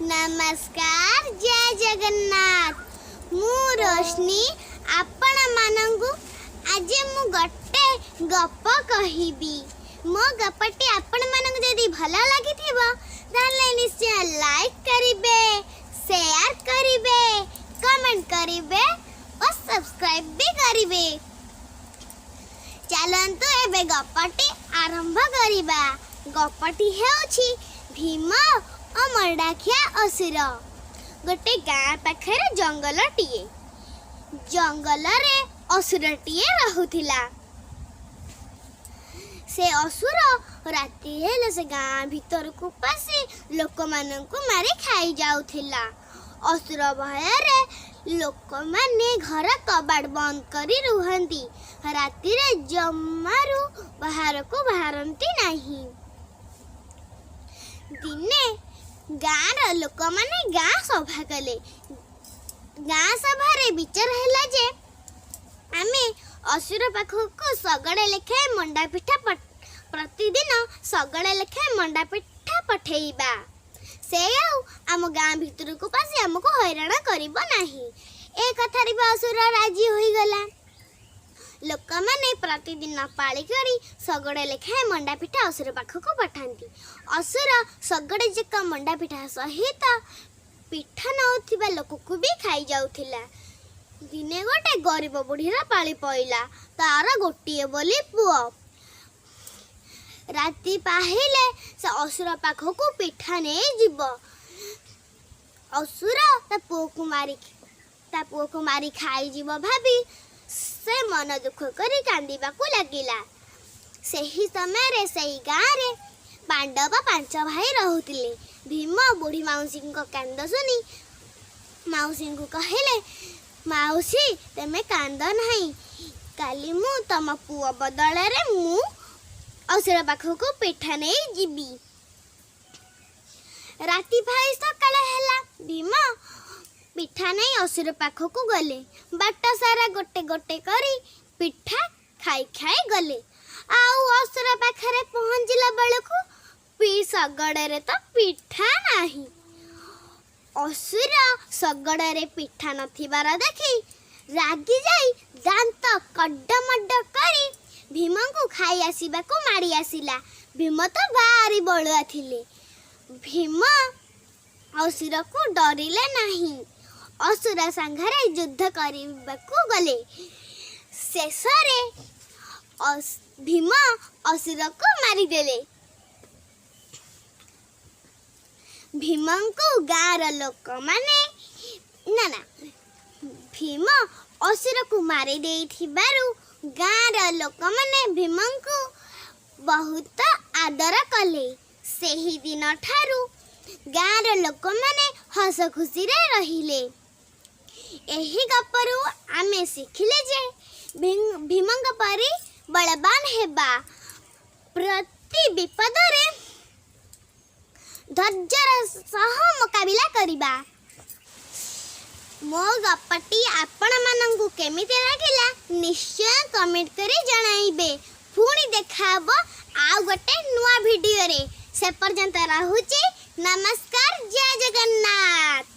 नमस्कार जय जगन्नाथ मु रोशनी आपण मानंगु आज मु गट्टे गप कहिबी मो गपटी आपण मानंगु जदी भला लागिथिबो ताले निश्चय लाइक करिबे शेयर करिबे कमेंट करिबे और सब्सक्राइब भी करिबे। चलंतु एबे गपटी आरंभ करिबा। गपटी हेउछि भीम और मंडाखिया असुर। गोटे गाँ पाखे जंगलटीए जंगल रे असुरटीए रहुथिला। से असुर राति हेले से गाँ भीतर को पसी लोक माननकु मारी खाई जाउथिला। असुर भୟରେ लोक माने घर कबाड़ बंद करी रुहंती। राति रे जम्मारू बाहर को बाहरंती नहीं। दिने गाँर लोक माने गाँ सभा कले। गाँ सभा रे विचार हैला जे आमे असुर पाखको सगड़े लेखे मंडा पिठा प्रतिदिन सगड़े लेखे मंडा पिठा पठेइबा। से आम गाँ भितर को पासी आमको हैरान करिबो नाही। ए कथारी असुर राजी होई गला। लोक माने प्रतिदिन पाली करी सगड़े लेखे मंडा पिठा असुर पाखको पठांती। असुर सगड़े जक मंडा पिठा सहित पिठा नउथिबा लोक को भी खाई जाउथिला। दिने गोटे गरीब बुढ़ीर पाली पइला। तार गोटिए बोली पुओ। राति पाहिले से असुर पाखको पिठा ने जीव। असुर ता पुओ को मारी खाई जीव भाभी से मन दुख करी कांदिबा को लागिला। सेही समय रे सेही गाँ रे पांडव 5 भाई रहुतिले। भीम बुढ़ी माउसी को कांद सुनी माउसी को कहले, माउसी तमे कांद नहीं, काली मु तम पुओ बदल रे मु असुर पाखको पिठा नहीं जीबी। राति भाई सकाळ हैला। भीम पिठा नहीं असुर पाखको गले। बाट सारा गोटे गोटे करी पिठा खाई खाई गले। आउ असुर पाखरे पहुंचला बेलको सगड़े रे तो पिठा नहीं। असुर सगड़े रे पिठा नथिबार देखी रागी जाई दांत कड्डमड्ड करी भीम को खाई आसीबा को मारी आसिला। भीम तो बारी बळुआ थिले। भीम असुर को डरिले नहीं। असुर संघरे युद्ध करबाकू गले। शेषरे भीम असुर को मारी देले। भीम को गाँर लोक माने ना भीम असुर को मारी देइथिबारु गाँर लोक माने भीम को बहुत आदर कले। सेही दिन ठारू गाँर लोक माने हस खुशी रे रहिले। एही गपरु आमे सिखिले जे भीमंग परी बलवान हेबा। प्रति विपद रे धैर्यर सह मुकाबिला करिबा। मो गपटी आपण मानंगु केमिति लागिला निश्चय कमेंट करी जणाइबे। पुणी देखाबो आ गोटे नुआ वीडियो रे। से पर्यंत रहूची। नमस्कार जय जगन्नाथ।